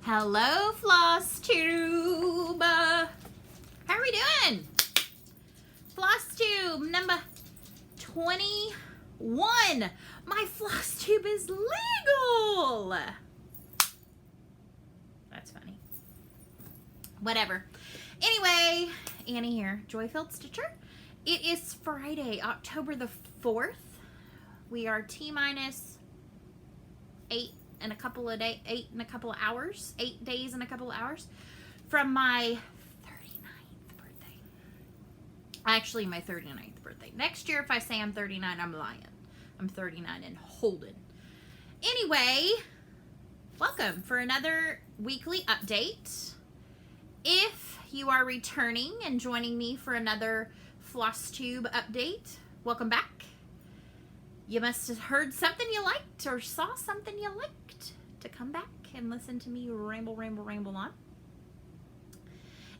Hello, Flosstube. How are we doing? Flosstube number 21. My Flosstube is legal. That's funny. Whatever. Anyway, Annie here, Joy-Filled Stitcher. It is Friday, October the 4th. We are T-minus 8 and a couple of hours, 8 days and a couple of hours from my 39th birthday. Actually, my 39th birthday. Next year, if I say I'm 39, I'm lying. I'm 39 and holding. Anyway, welcome for another weekly update. If you are returning and joining me for another Flosstube update, welcome back. You must have heard something you liked or saw something you liked to come back and listen to me ramble on.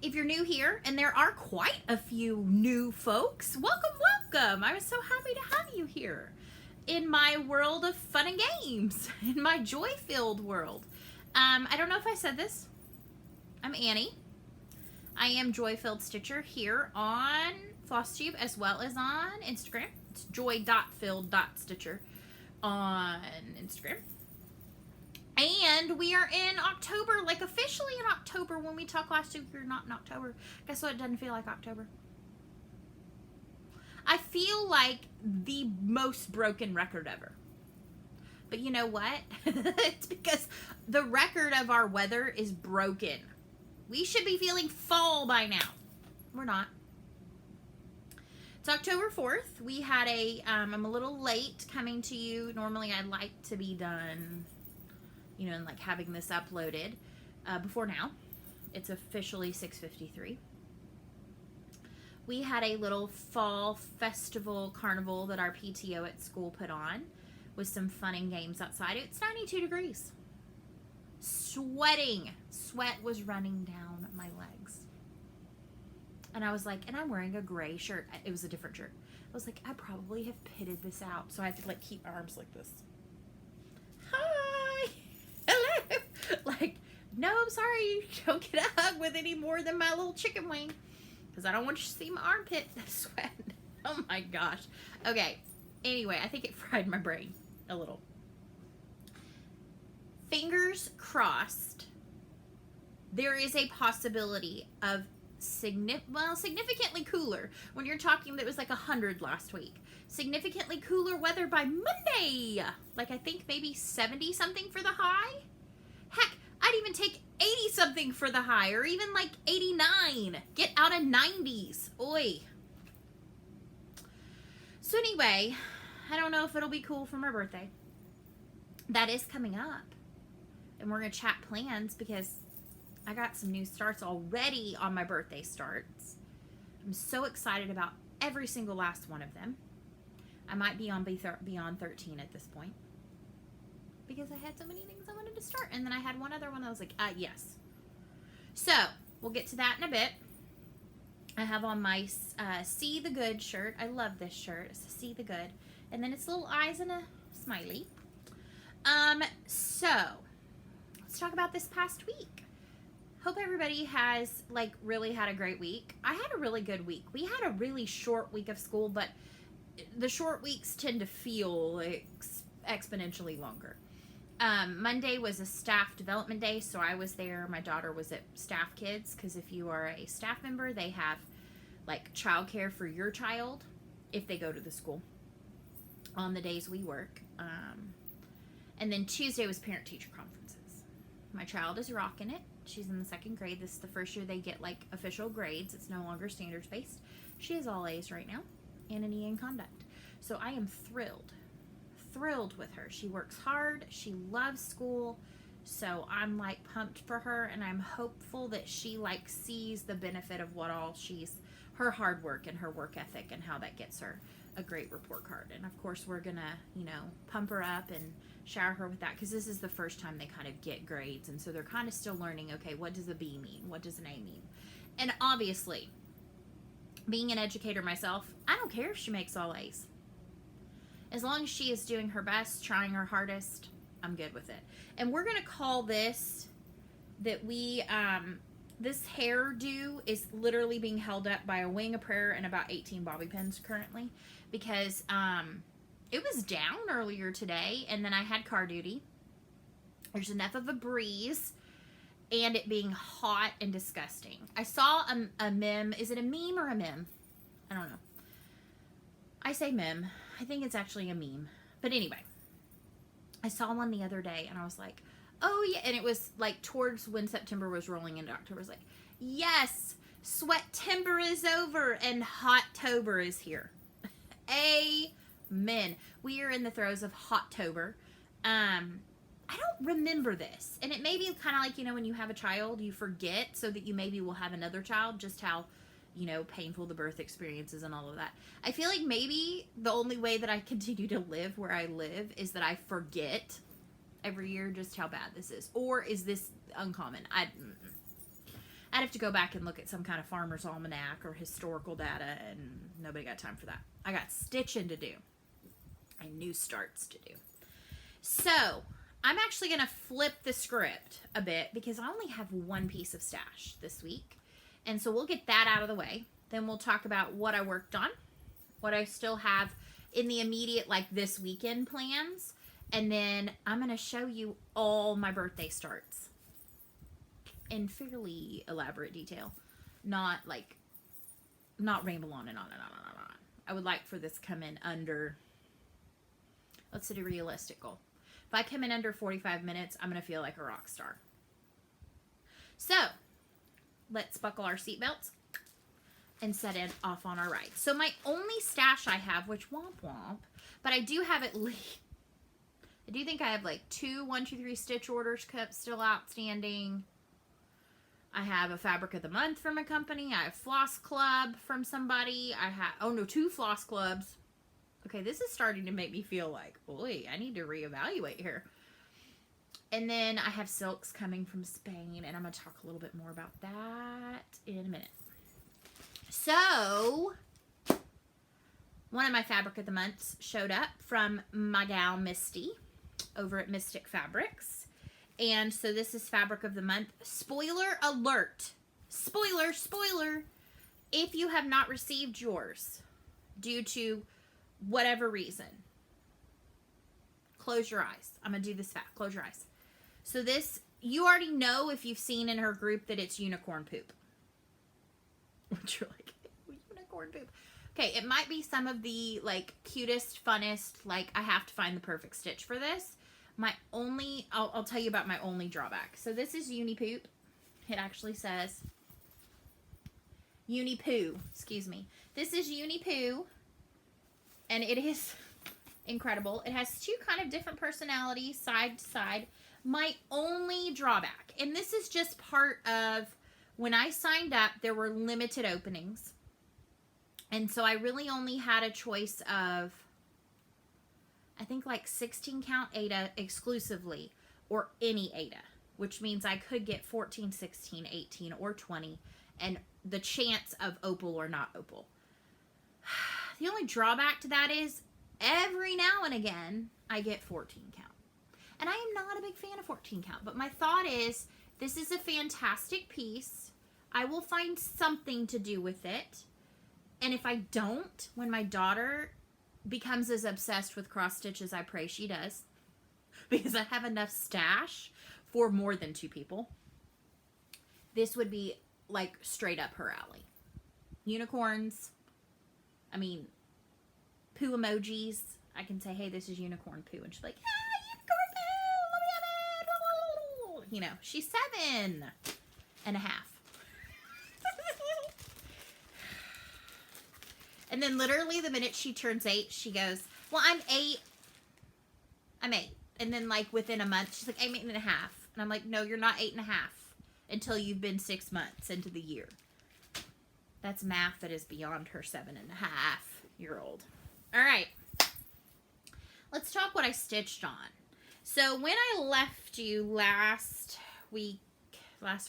If you're new here, and there are quite a few new folks, welcome. I was so happy to have you here in my world of fun and games, in my joy-filled world. I don't know if I said this. I'm Annie. I am Joy-Filled Stitcher here on Flosstube as well as on Instagram. It's joy.filled.stitcher on Instagram. And we are in October, like officially in October. When we talked last week, we were not in October. Guess what? It doesn't feel like October. I feel like the most broken record ever. But you know what? It's because the record of our weather is broken. We should be feeling fall by now. We're not. It's October 4th. We had I'm a little late coming to you. Normally I'd like to be done, and like having this uploaded before now. It's officially 6:53. We had a little fall festival carnival that our PTO at school put on with some fun and games outside. It's 92 degrees. Sweating. Sweat was running down my legs. And I was like, and I'm wearing a gray shirt. It was a different shirt. I was like, I probably have pitted this out. So I had to like keep my arms like this. Hi. Hello. Like, no, I'm sorry. Don't get a hug with any more than my little chicken wing. Because I don't want you to see my armpit sweat. Oh my gosh. Okay. Anyway, I think it fried my brain a little. Fingers crossed. There is a possibility of significantly cooler. When you're talking that it was like 100 last week. Significantly cooler weather by Monday. Like I think maybe 70 something for the high. Heck, I'd even take 80 something for the high, or even like 89. Get out of 90s. Oi. So anyway, I don't know if it'll be cool for my birthday. That is coming up. And we're going to chat plans because I got some new starts already on my birthday starts. I'm so excited about every single last one of them. I might be on beyond 13 at this point. Because I had so many things I wanted to start. And then I had one other one that I was like, yes. So, we'll get to that in a bit. I have on my See the Good shirt. I love this shirt. It's a See the Good. And then it's little eyes and a smiley. So, let's talk about this past week. Hope everybody has really had a great week. I had a really good week. We had a really short week of school, but the short weeks tend to feel exponentially longer. Monday was a staff development day, so I was there. My daughter was at Staff Kids, because if you are a staff member, they have childcare for your child if they go to the school on the days we work. And then Tuesday was parent-teacher conferences. My child is rocking it. She's in the 2nd grade. This is the first year they get official grades. It's no longer standards based. She is all A's right now and an E in conduct. So I am thrilled with her. She works hard. She loves school. So I'm pumped for her, and I'm hopeful that she sees the benefit of her hard work and her work ethic and how that gets her a great report card. And of course we're gonna, pump her up and shower her with that, because this is the first time they kind of get grades, and so they're kind of still learning, okay, what does a B mean? What does an A mean? And obviously, being an educator myself, I don't care if she makes all A's. As long as she is doing her best, trying her hardest, I'm good with it. And we're going to call this that we, this hairdo is literally being held up by a wing, a prayer, and about 18 bobby pins currently, because it was down earlier today, and then I had car duty. There's enough of a breeze, and it being hot and disgusting. I saw a meme. Is it a meme or a meme? I don't know. I say meme. I think it's actually a meme. But anyway, I saw one the other day, and I was like, oh yeah, and it was like towards when September was rolling into October. It was like, yes, Sweat-timber is over and Hot-tober is here. Amen. We are in the throes of Hot-tober. I don't remember this, and it may be kind of like, you know, when you have a child, you forget so that you maybe will have another child, just how, you know, painful the birth experience is and all of that. I feel like maybe the only way that I continue to live where I live is that I forget every year just how bad this is. Or is this uncommon? I'd have to go back and look at some kind of farmer's almanac or historical data, and nobody got time for that. I got stitching to do and new starts to do. So I'm actually going to flip the script a bit because I only have one piece of stash this week. And so we'll get that out of the way. Then we'll talk about what I worked on, what I still have in the immediate, like this weekend plans. And then I'm going to show you all my birthday starts in fairly elaborate detail. Not ramble on and on and on and on. I would like for this to come in under, let's set a realistic goal. If I come in under 45 minutes, I'm going to feel like a rock star. So, let's buckle our seatbelts and set it off on our ride. So my only stash I have, which womp womp, but I do have at least, I do think I have like 2 1-2-3 stitch orders still outstanding. I have a fabric of the month from a company. I have Floss Club from somebody. I have, oh no, 2 Floss Clubs. Okay, this is starting to make me feel like, boy, I need to reevaluate here. And then I have silks coming from Spain, and I'm going to talk a little bit more about that in a minute. So, one of my fabric of the months showed up from my gal Misty over at Mystic Fabrics. And so this is fabric of the month. Spoiler alert. Spoiler, spoiler. If you have not received yours due to whatever reason, close your eyes. I'm going to do this fast. Close your eyes. So this, you already know if you've seen in her group that it's unicorn poop. Which you're like, unicorn poop. Okay, it might be some of the, like, cutest, funnest, like, I have to find the perfect stitch for this. My only, I'll tell you about my only drawback. So this is Uni Poop. It actually says Uni Poo, excuse me. This is Uni Poo, and it is incredible. It has 2 kind of different personalities, side to side. My only drawback, and this is just part of, when I signed up, there were limited openings. And so I really only had a choice of, I think like 16 count Aida exclusively, or any Aida, which means I could get 14, 16, 18, or 20, and the chance of opal or not opal. The only drawback to that is every now and again I get 14 count. And I am not a big fan of 14 count, but my thought is this is a fantastic piece. I will find something to do with it. And if I don't, when my daughter becomes as obsessed with cross stitch as I pray she does, because I have enough stash for more than 2 people, this would be like straight up her alley. Unicorns, I mean, poo emojis. I can say, hey, this is unicorn poo. And she's like, ah, unicorn poo, let me have it. You know, she's 7 and a half. And then literally the minute she turns 8, she goes, well, I'm 8. I'm 8. And then like within a month, she's like, I'm 8 and a half. And I'm like, no, you're not 8 and a half until you've been 6 months into the year. That's math that is beyond her 7.5-year-old. All right. Let's talk what I stitched on. So when I left you last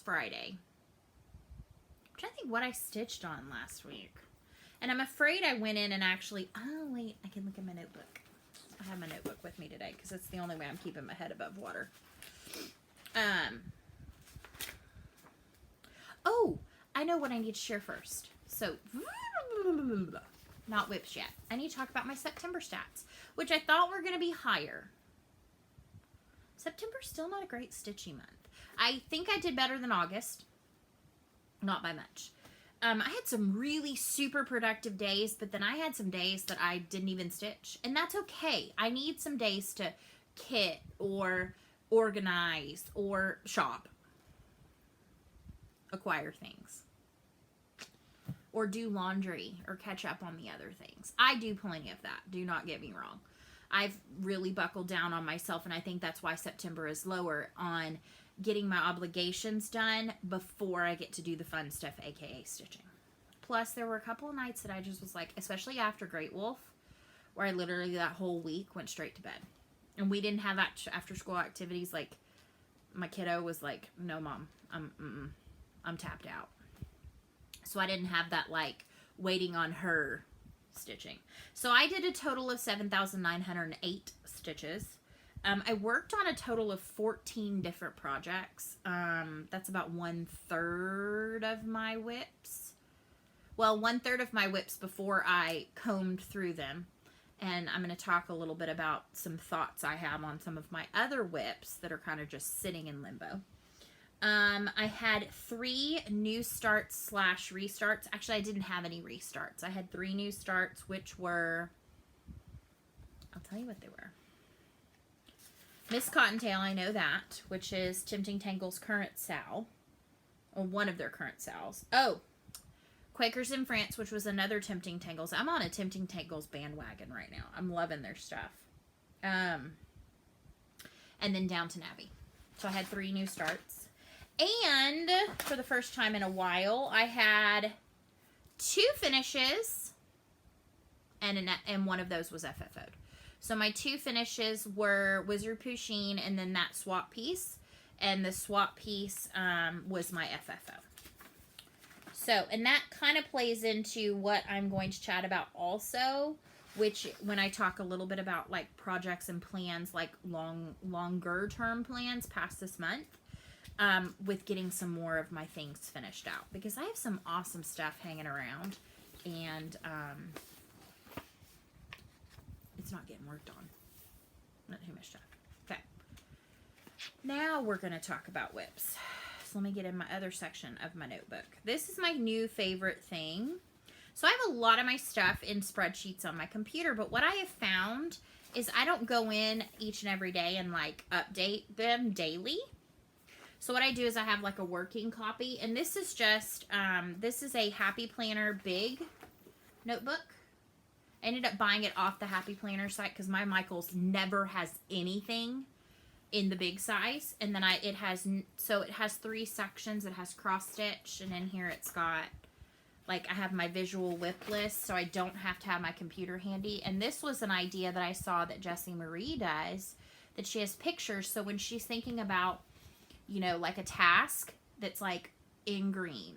Friday, I'm trying to think what I stitched on last week. And I'm afraid I went in and actually, oh wait, I can look at my notebook. I have my notebook with me today because it's the only way I'm keeping my head above water. know what I need to share first. So, not whips yet. I need to talk about my September stats, which I thought were going to be higher. September's still not a great stitching month. I think I did better than August. Not by much. I had some really super productive days, but then I had some days that I didn't even stitch. And that's okay. I need some days to kit or organize or shop. Acquire things. Or do laundry or catch up on the other things. I do plenty of that. Do not get me wrong. I've really buckled down on myself, and I think that's why September is lower on getting my obligations done before I get to do the fun stuff, aka stitching. Plus, there were a couple of nights that I just was like, especially after Great Wolf, where I literally that whole week went straight to bed. And we didn't have after school activities. Like, my kiddo was like, no, Mom, I'm tapped out. So I didn't have that, like, waiting on her stitching. So I did a total of 7,908 stitches. I worked on a total of 14 different projects. That's about 1/3 of my whips. Well, 1/3 of my whips before I combed through them. And I'm going to talk a little bit about some thoughts I have on some of my other whips that are kind of just sitting in limbo. I had 3 new starts / restarts. Actually, I didn't have any restarts. I had 3 new starts, which were, I'll tell you what they were. Miss Cottontail, I know that, which is Tempting Tangle's current sal, or one of their current sals. Oh, Quakers in France, which was another Tempting Tangles. I'm on a Tempting Tangles bandwagon right now. I'm loving their stuff. And then Downton Abbey. So I had 3 new starts. And for the first time in a while, I had 2 finishes, and one of those was FFO'd. So my 2 finishes were Wizard Pusheen and then that swap piece. And the swap piece was my FFO. So, and that kind of plays into what I'm going to chat about also, which when I talk a little bit about like projects and plans, like longer term plans past this month, with getting some more of my things finished out. Because I have some awesome stuff hanging around, and it's not getting worked on. Not too much stuff. Okay. Now we're going to talk about whips. So let me get in my other section of my notebook. This is my new favorite thing. So I have a lot of my stuff in spreadsheets on my computer, but what I have found is I don't go in each and every day and like update them daily. So what I do is I have like a working copy, and this is just, this is a Happy Planner big notebook. I ended up buying it off the Happy Planner site because my Michaels never has anything in the big size. And then it has 3 sections. It has cross stitch, and in here it's got, like, I have my visual whip list, so I don't have to have my computer handy. And this was an idea that I saw that Jessie Marie does, that she has pictures, so when she's thinking about, you know, like a task that's like in green,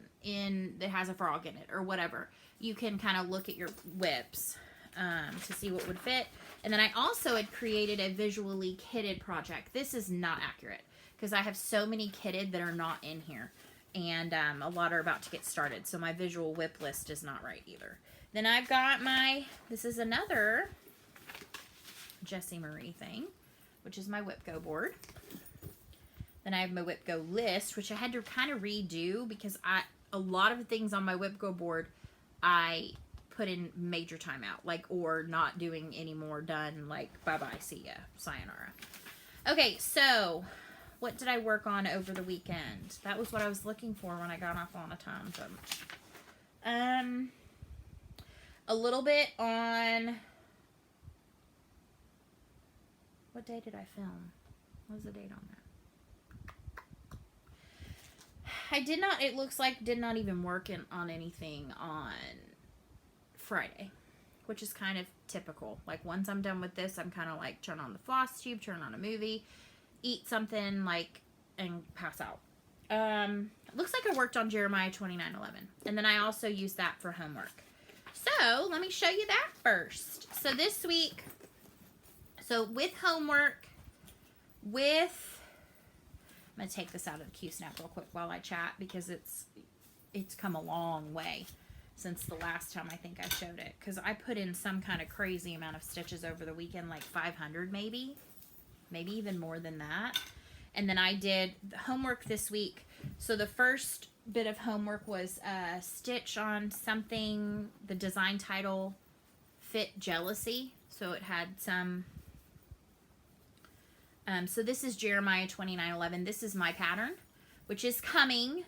that has a frog in it or whatever, you can kind of look at your whips to see what would fit. And then I also had created a visually kitted project. This is not accurate because I have so many kitted that are not in here, and a lot are about to get started, so my visual whip list is not right either. Then I've got this is another Jessie Marie thing, which is my Whip Go board. Then I have my Whip Go list, which I had to kind of redo because a lot of the things on my Whip Go board I put in major timeout, like, or not doing anymore, done, like, bye-bye, see ya, sayonara. Okay, so what did I work on over the weekend? That was what I was looking for when I got off on a tangent. A little bit on, what day did I film? What was the date on that? It looks like did not even work on anything on Friday, which is kind of typical. Like, once I'm done with this, I'm kind of like, turn on the Flosstube, turn on a movie, eat something, like, and pass out. Looks like I worked on Jeremiah 29:11, and then I also used that for homework. So, let me show you that first. So, this week, with homework, I'm going to take this out of the Q-Snap real quick while I chat, because it's it's come a long way since the last time I think I showed it. Because I put in some kind of crazy amount of stitches over the weekend, like 500 maybe. Maybe even more than that. And then I did the homework this week. So the first bit of homework was stitch on something, the design title, Fit Jealousy. So it had some... so this is Jeremiah 29:11. This is my pattern, which is coming.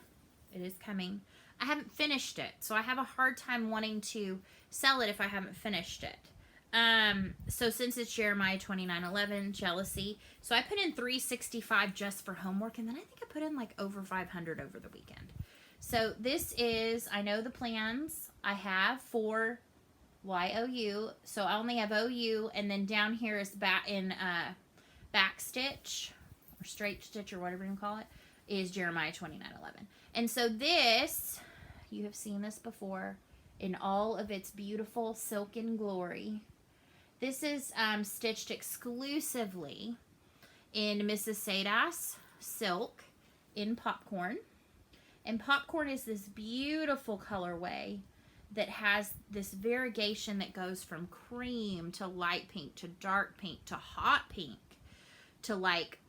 It is coming. I haven't finished it, so I have a hard time wanting to sell it if I haven't finished it. So since it's Jeremiah 29:11, jealousy. So I put in 365 just for homework, and then I think I put in like over 500 over the weekend. So this is, I know the plans I have for YOU. So I only have OU, and then down here is back in back stitch or straight stitch or whatever you call it, is Jeremiah 29:11. And so this, you have seen this before in all of its beautiful silken glory. This is stitched exclusively in Mrs. Sada's silk in popcorn. And popcorn is this beautiful colorway that has this variegation that goes from cream to light pink to dark pink to hot pink to like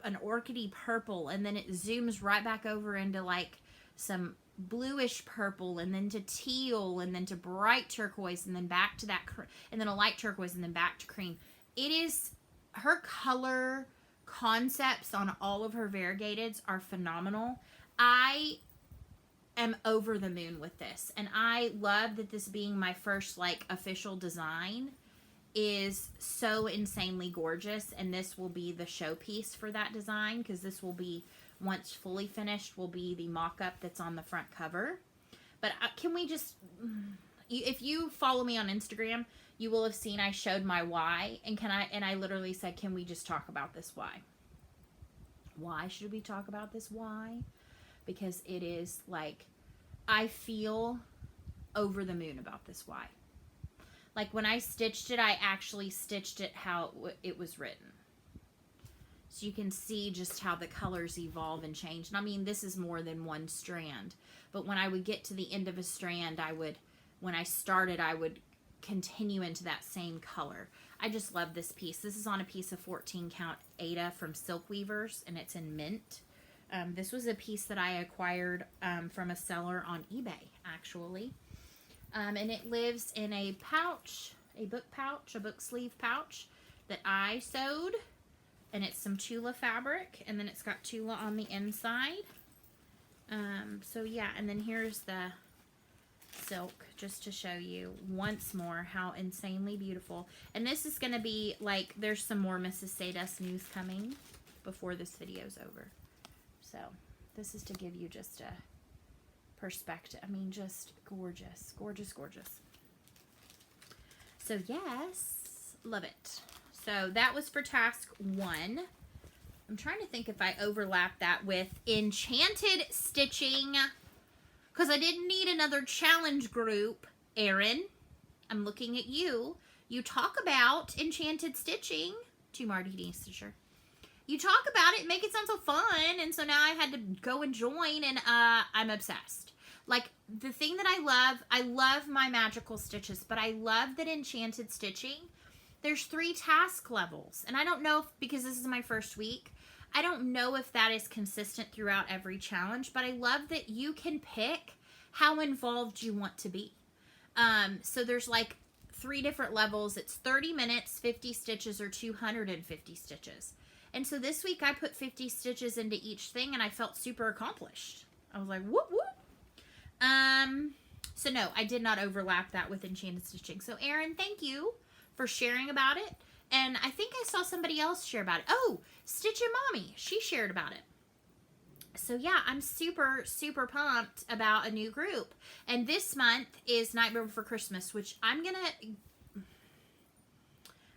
an orchidy purple, and then it zooms right back over into like some bluish purple, and then to teal, and then to bright turquoise, and then back to that, and then a light turquoise, and then back to cream. It is, her color concepts on all of her variegateds are phenomenal. I am over the moon with this, and I love that this being my first like official design is so insanely gorgeous, and this will be the showpiece for that design, because this will be, once fully finished, will be the mock-up that's on the front cover. But can we just, if you follow me on Instagram, you will have seen I showed my why, and I literally said, can we just talk about this why? Why should we talk about this why? Because it is like, I feel over the moon about this why. Like when I stitched it, I actually stitched it how it was written. So you can see just how the colors evolve and change. And I mean, this is more than one strand. But when I would get to the end of a strand, when I started, I would continue into that same color. I just love this piece. This is on a piece of 14 count Ada from Silk Weavers, and it's in mint. This was a piece that I acquired from a seller on eBay, actually. And it lives in a pouch, a book sleeve pouch that I sewed. And it's some Tula fabric, and then it's got Tula on the inside. So yeah, and then here's the silk, just to show you once more how insanely beautiful. And this is going to be like, there's some more Mrs. Sada's news coming before this video's over. So this is to give you just a perspective. I mean, just gorgeous, gorgeous, gorgeous. So yes, love it. So that was for task 1. I'm trying to think if I overlapped that with enchanted stitching, because I didn't need another challenge group. Erin, I'm looking at you. You talk about enchanted stitching to Marty D. Stitcher. You talk about it, make it sound so fun, and so now I had to go and join, and I'm obsessed. Like, the thing that I love my magical stitches, but I love that enchanted stitching, there's 3 task levels, and I don't know if, because this is my first week, I don't know if that is consistent throughout every challenge, but I love that you can pick how involved you want to be. So there's like 3 different levels. It's 30 minutes, 50 stitches, or 250 stitches. And so this week I put 50 stitches into each thing, and I felt super accomplished. I was like, whoop, whoop. So no, I did not overlap that with enchanted stitching. So Erin, thank you for sharing about it. And I think I saw somebody else share about it. Oh, Stitch and Mommy. She shared about it. So yeah, I'm super, super pumped about a new group. And this month is Nightmare Before Christmas, which I'm gonna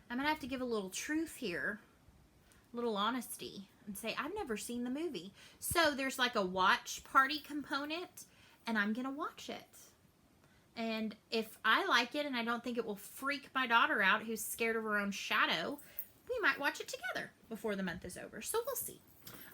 have to give a little truth here, a little honesty, and say I've never seen the movie. So there's like a watch party component, and I'm gonna watch it. And if I like it and I don't think it will freak my daughter out, who's scared of her own shadow, we might watch it together before the month is over. So we'll see.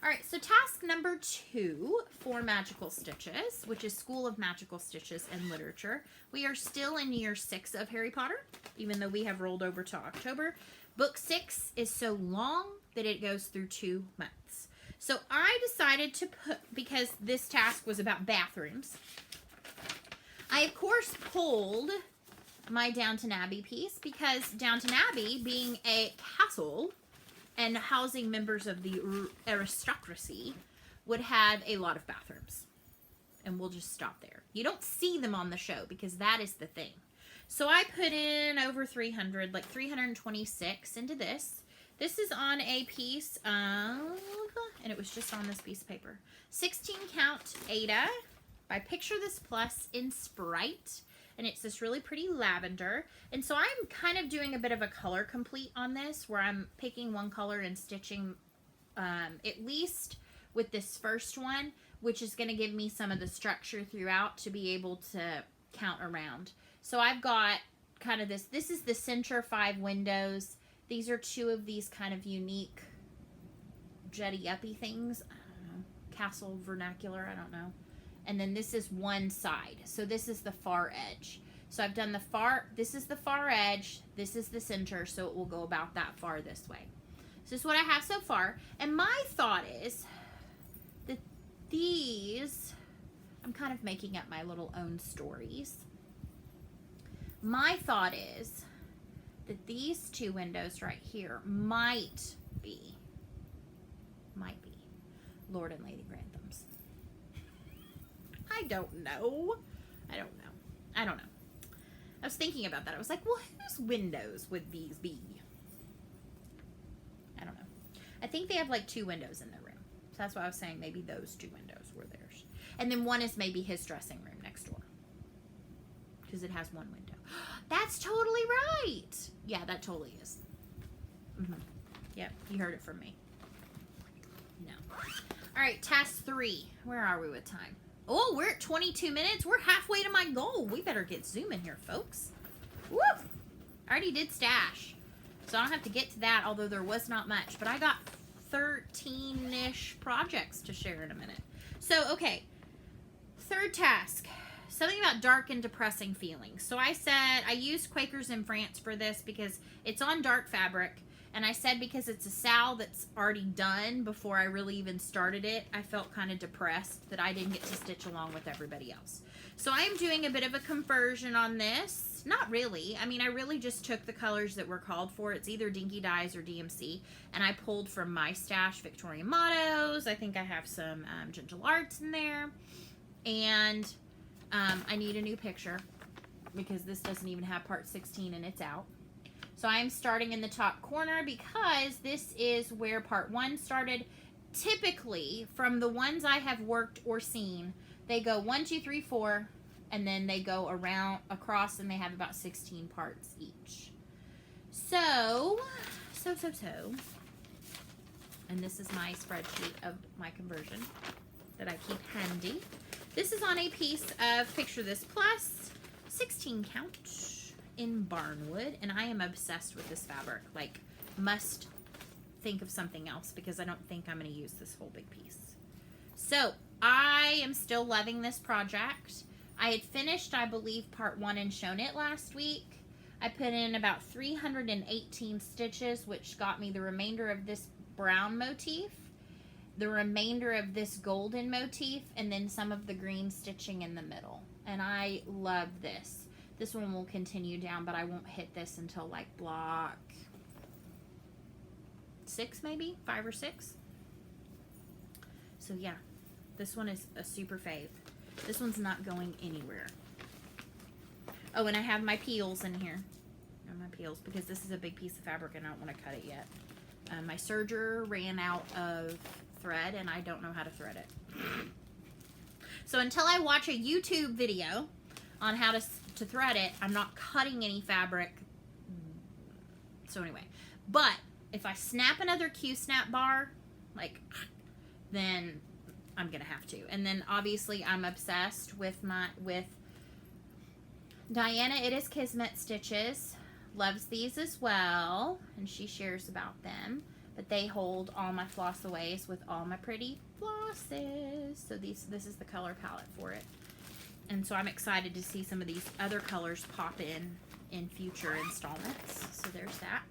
All right, so task number 2 for Magical Stitches, which is School of Magical Stitches and Literature. We are still in year 6 of Harry Potter, even though we have rolled over to October. Book 6 is so long that it goes through 2 months. So I decided to put, because this task was about bathrooms, I of course pulled my Downton Abbey piece, because Downton Abbey, being a castle and housing members of the aristocracy, would have a lot of bathrooms. And we'll just stop there. You don't see them on the show because that is the thing. So I put in over 300, like 326 into this. This is on a piece of, and it was just on this piece of paper, 16 count Ada by Picture This Plus in Sprite. And it's this really pretty lavender. And so I'm kind of doing a bit of a color complete on this, where I'm picking one color and stitching at least with this first one, which is going to give me some of the structure throughout to be able to count around. So I've got kind of this is the center 5 windows. These are 2 of these kind of unique jetty-uppy things. I don't know, castle vernacular, I don't know. And then this is one side. So this is the far edge. So I've done this is the far edge, this is the center, so it will go about that far this way. So this is what I have so far. And my thought is that these, I'm kind of making up my little own stories. My thought is that these 2 windows right here might be Lord and Lady Grantham's. I don't know. I was thinking about that. I was like, well, whose windows would these be? I don't know. I think they have like 2 windows in their room. So that's why I was saying maybe those 2 windows were theirs. And then one is maybe his dressing room next door, because it has 1 window. That's totally right. Yeah, that totally is. Yep, you heard it from me. No. All right, task 3. Where are we with time? Oh, we're at 22 minutes. We're halfway to my goal. We better get zooming here, folks. Woo! I already did stash, so I don't have to get to that, although there was not much. But I got 13-ish projects to share in a minute. So, okay. 3rd task. Something about dark and depressing feelings. So I said, I used Quakers in France for this because it's on dark fabric. And I said because it's a sal that's already done before I really even started it, I felt kind of depressed that I didn't get to stitch along with everybody else. So I am doing a bit of a conversion on this. Not really. I mean, I really just took the colors that were called for. It's either Dinky Dyes or DMC. And I pulled from my stash Victorian Mottos. I think I have some Gentle Arts in there. And I need a new picture because this doesn't even have part 16 and it's out. So I'm starting in the top corner because this is where part 1 started. Typically, from the ones I have worked or seen, they go 1, 2, 3, 4, and then they go around across, and they have about 16 parts each. So, and this is my spreadsheet of my conversion that I keep handy. This is on a piece of Picture This Plus, 16 count. In Barnwood, and I am obsessed with this fabric. Like, must think of something else because I don't think I'm going to use this whole big piece. So I am still loving this project. I had finished, I believe, part 1 and shown it last week. I put in about 318 stitches, which got me the remainder of this brown motif, the remainder of this golden motif, and then some of the green stitching in the middle. And I love this. This one will continue down, but I won't hit this until like block 6, maybe 5 or 6. So yeah, this one is a super fave. This one's not going anywhere. Oh, and I have my peels in here. My peels, because this is a big piece of fabric and I don't want to cut it yet. My serger ran out of thread and I don't know how to thread it. So until I watch a YouTube video on how to thread it, I'm not cutting any fabric. So anyway, but if I snap another Q-snap bar, like, then I'm gonna have to. And then obviously I'm obsessed with Diana. It is Kismet Stitches. Loves these as well, and she shares about them. but they hold all my flossaways with all my pretty flosses. So this is the color palette for it. And so I'm excited to see some of these other colors pop in future installments. So there's that.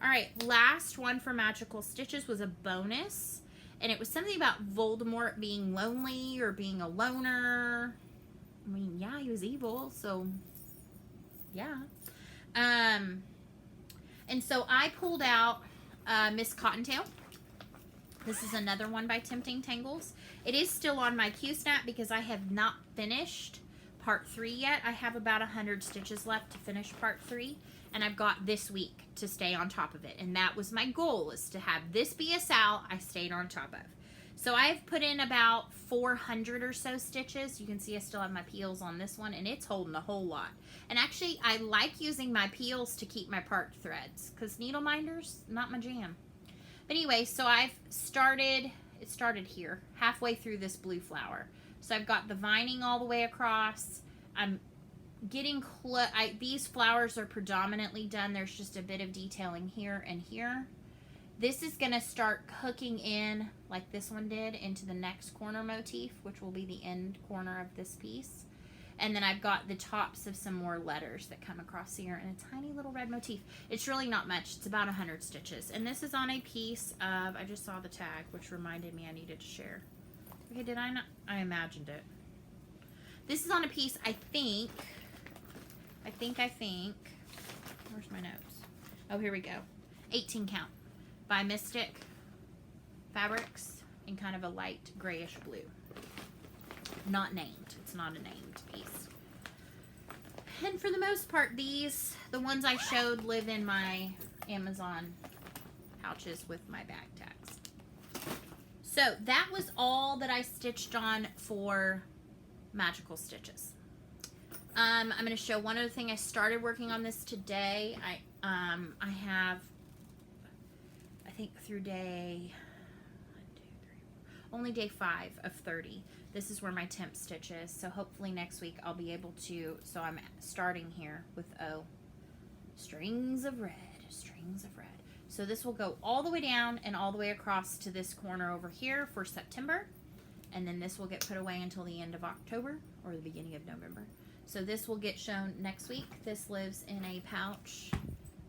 All right, last one for Magical Stitches was a bonus. And it was something about Voldemort being lonely or being a loner. I mean, yeah, he was evil, so yeah. And so I pulled out Miss Cottontail. This is another one by Tempting Tangles. It is still on my Q-snap because I have not finished part 3 yet. I have about 100 stitches left to finish part 3, and I've got this week to stay on top of it. And that was my goal, is to have this be a SAL I stayed on top of. So I've put in about 400 or so stitches. You can see I still have my peels on this one, and it's holding a whole lot. And actually, I like using my peels to keep my part threads, because needle minders, not my jam. But anyway, so I've started, it started here, halfway through this blue flower. So I've got the vining all the way across. I'm getting close. These flowers are predominantly done. There's just a bit of detailing here and here. This is going to start hooking in, like this one did, into the next corner motif, which will be the end corner of this piece. And then I've got the tops of some more letters that come across here and a tiny little red motif. It's really not much. It's about 100 stitches. And this is on a piece of, I just saw the tag, which reminded me I needed to share. Okay, did I not? I imagined it. This is on a piece, I think. Where's my notes? Oh, here we go. 18 count by Mystic Fabrics in kind of a light grayish blue. Not named. It's not a named piece. And for the most part, these, the ones I showed, live in my Amazon pouches with my bag tags. So that was all that I stitched on for Magical Stitches. I'm going to show one other thing. I started working on this today. I have, I think through day, only day 5 of 30. This is where my temp stitch is. So hopefully next week I'll be able to, so I'm starting here with, strings of red, strings of red. So this will go all the way down and all the way across to this corner over here for September. And then this will get put away until the end of October or the beginning of November. So this will get shown next week. This lives in a pouch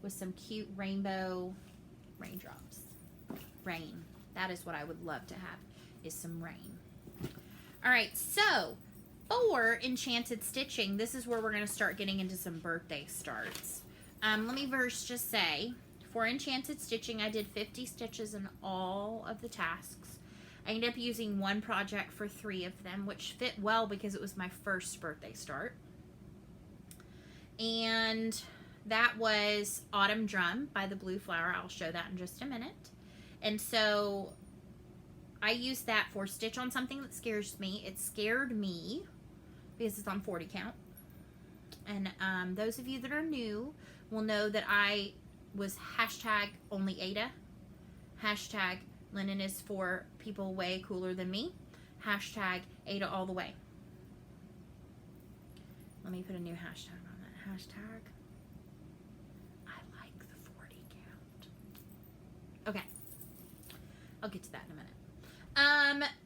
with some cute rainbow raindrops. Rain. That is what I would love to have, is some rain. All right, so for Enchanted Stitching, this is where we're going to start getting into some birthday starts. Let me first just say, for Enchanted Stitching, I did 50 stitches in all of the tasks. I ended up using one project for 3 of them, which fit well because it was my first birthday start. And that was Autumn Drum by the Blue Flower. I'll show that in just a minute. And so I used that for Stitch on Something That Scares Me. It scared me because it's on 40 count. And those of you that are new will know that I was hashtag only Ada, hashtag linen is for people way cooler than me, hashtag Ada all the way. Let me put a new hashtag on that. Hashtag I like the 40 count. Okay, I'll get to that in a minute.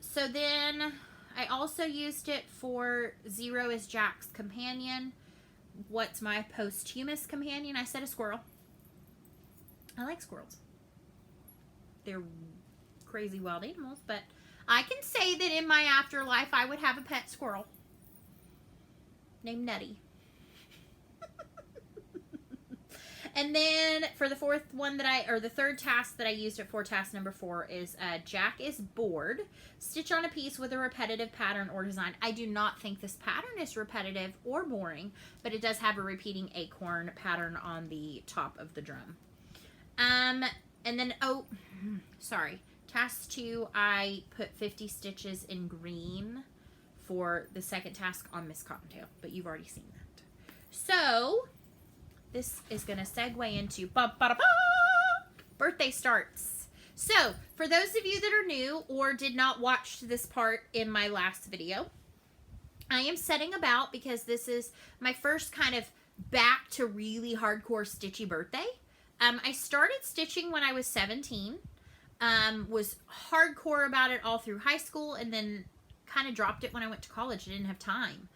So then I also used it for Zero is Jack's companion. What's my posthumous companion? I said a squirrel. I like squirrels. They're crazy wild animals, but I can say that in my afterlife I would have a pet squirrel named Nutty. And then for the the third task that I used it for, task number 4, is Jack is bored. Stitch on a piece with a repetitive pattern or design. I do not think this pattern is repetitive or boring, but it does have a repeating acorn pattern on the top of the drum. And then, task 2, I put 50 stitches in green for the second task on Miss Cottontail, but you've already seen that. So this is going to segue into birthday starts. So for those of you that are new or did not watch this part in my last video, I am setting about, because this is my first kind of back to really hardcore stitchy birthday. I started stitching when I was 17. Was hardcore about it all through high school, and then kind of dropped it when I went to college. I didn't have time.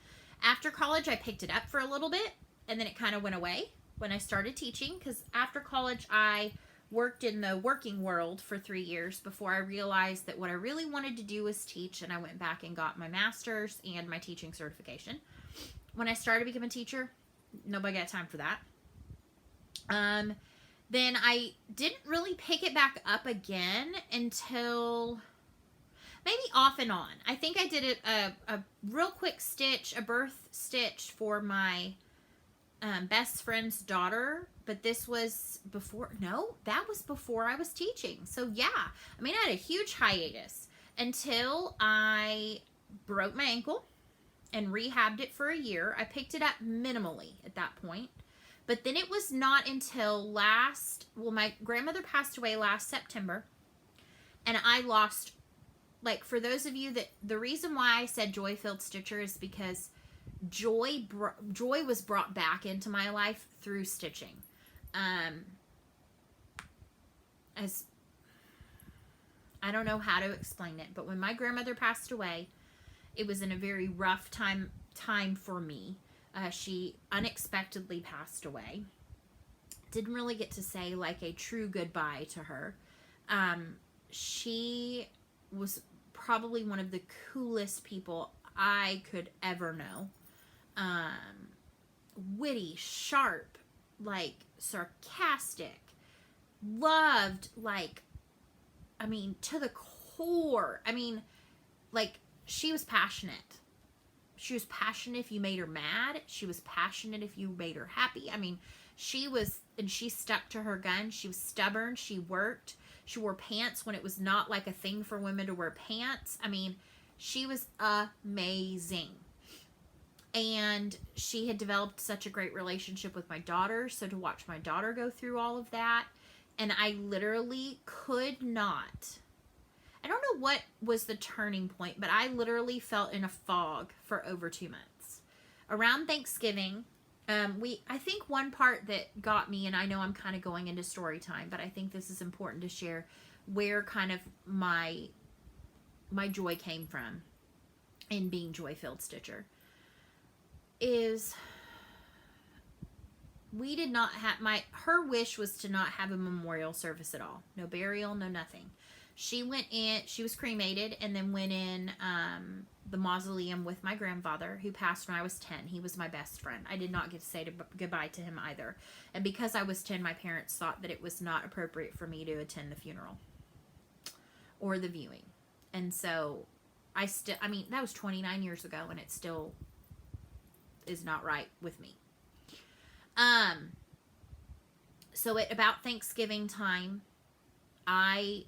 After college, I picked it up for a little bit, and then it kind of went away when I started teaching, because after college, I worked in the working world for 3 years before I realized that what I really wanted to do was teach, and I went back and got my master's and my teaching certification. When I started becoming a teacher, nobody got time for that. Then I didn't really pick it back up again until maybe off and on. I think I did a real quick stitch, a birth stitch for my best friend's daughter, but this was before, no, that was before I was teaching. So yeah, I mean, I had a huge hiatus until I broke my ankle and rehabbed it for a year. I picked it up minimally at that point. But then it was not until my grandmother passed away last September, and I lost, like, for those of you that, the reason why I said joy-filled stitcher is because joy was brought back into my life through stitching. As I don't know how to explain it, but when my grandmother passed away, it was in a very rough time for me. She unexpectedly passed away. Didn't really get to say like a true goodbye to her. She was probably one of the coolest people I could ever know. Witty, sharp, like sarcastic, loved, like, I mean, to the core. I mean, like, she was passionate. She was passionate if you made her mad. She was passionate if you made her happy. I mean, she was, and she stuck to her guns. She was stubborn. She worked. She wore pants when it was not like a thing for women to wear pants. I mean, she was amazing. And she had developed such a great relationship with my daughter. So to watch my daughter go through all of that, and I literally could not, I don't know what was the turning point, but I literally felt in a fog for over 2 months. Around Thanksgiving, I think one part that got me, and I know I'm kind of going into story time, but I think this is important to share where kind of my joy came from in being joy-filled stitcher, is we did not have, her wish was to not have a memorial service at all. No burial, no nothing. She went in, she was cremated, and then went in the mausoleum with my grandfather, who passed when I was 10. He was my best friend. I did not get to say goodbye to him either. And because I was 10, my parents thought that it was not appropriate for me to attend the funeral or the viewing. And so I mean, that was 29 years ago, and it still is not right with me. So at about Thanksgiving time, I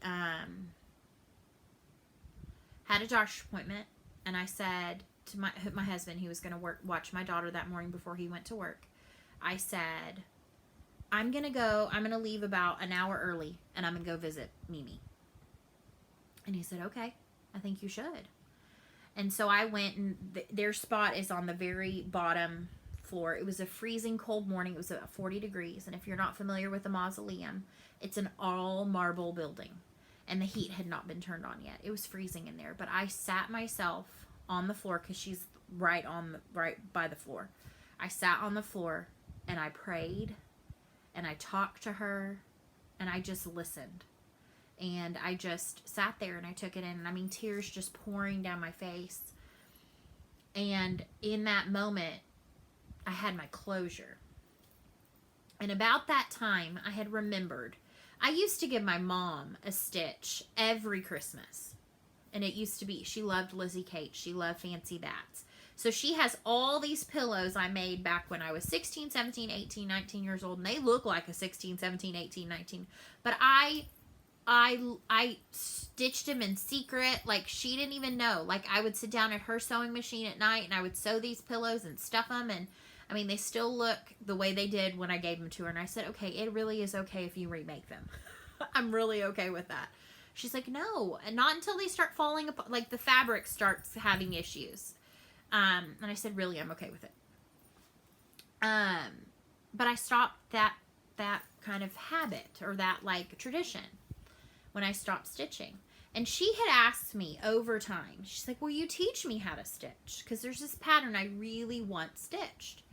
had a doctor's appointment, and I said to my husband, who was going to watch my daughter that morning before he went to work, I said, I'm going to leave about an hour early, and I'm going to go visit Mimi. And he said, okay, I think you should. And so I went, and their spot is on the very bottom floor. It was a freezing cold morning. It was about 40 degrees. And if you're not familiar with the mausoleum, it's an all marble building, and the heat had not been turned on yet. It was freezing in there, but I sat myself on the floor, because she's right by the floor. I sat on the floor, and I prayed, and I talked to her, and I just listened. And I just sat there, and I took it in, and I mean, tears just pouring down my face. And in that moment, I had my closure. And about that time, I had remembered, I used to give my mom a stitch every Christmas. And it used to be, she loved Lizzie Kate. She loved Fancy Bats. So she has all these pillows I made back when I was 16, 17, 18, 19 years old. And they look like a 16, 17, 18, 19. But I stitched them in secret. Like, she didn't even know. Like, I would sit down at her sewing machine at night, and I would sew these pillows and stuff them. And I mean, they still look the way they did when I gave them to her. And I said, okay, it really is okay if you remake them. I'm really okay with that. She's like, no, and not until they start falling apart, like the fabric starts having issues. And I said, really, I'm okay with it. But I stopped that that kind of habit or that like tradition when I stopped stitching. And she had asked me over time, she's like, will you teach me how to stitch? Because there's this pattern I really want stitched.